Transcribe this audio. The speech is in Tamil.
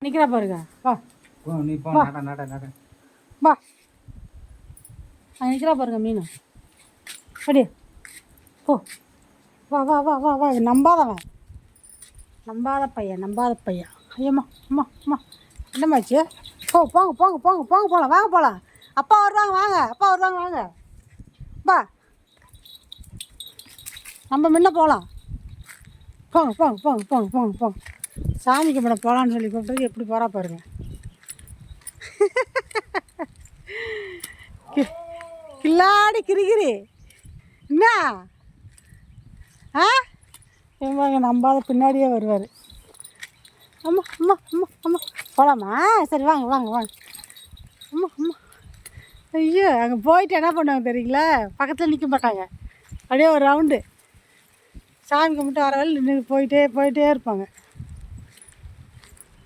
நிற்கிறா பாருங்க. வா நீ போ. வா நட நட நட வா. நிற்கிறா பாருங்க மீன். அப்படி போ. வா வா வா வா வா. நம்பாதவன், நம்பாத பையன், நம்பாத பையன். ஐயம்மா அம்மா அம்மா என்னம்மாச்சு? போங்க போங்க போங்க போங்க போகலாம், வாங்க போகலாம். அப்பா வருவாங்க, வாங்க. அப்பா வருவாங்க, வாங்க. வா, நம்ம முன்ன போகலாம். போங்க போங்க போங்க போங்க போங்க போங்க. சாமி கும்பிட போகலான்னு சொல்லி கூப்பிட்டு எப்படி போகிறா பாருங்க. கில்லாடி கிரிகிரி என்ன ஆ? இவங்க நம்பாத பின்னாடியே வருவார். அம்மா அம்மா அம்மா அம்மா போகலாமா? சரி வாங்க வாங்க வாங்க. அம்மா அம்மா. ஐயோ, அங்கே போயிட்டு என்ன பண்ணுவாங்க தெரியுங்களா? பக்கத்தில் நிற்க மாட்டாங்க. அப்படியே ஒரு ரவுண்டு சாமி கும்பிட்டு வர வரையில் நின்று போயிட்டே இருப்பாங்க.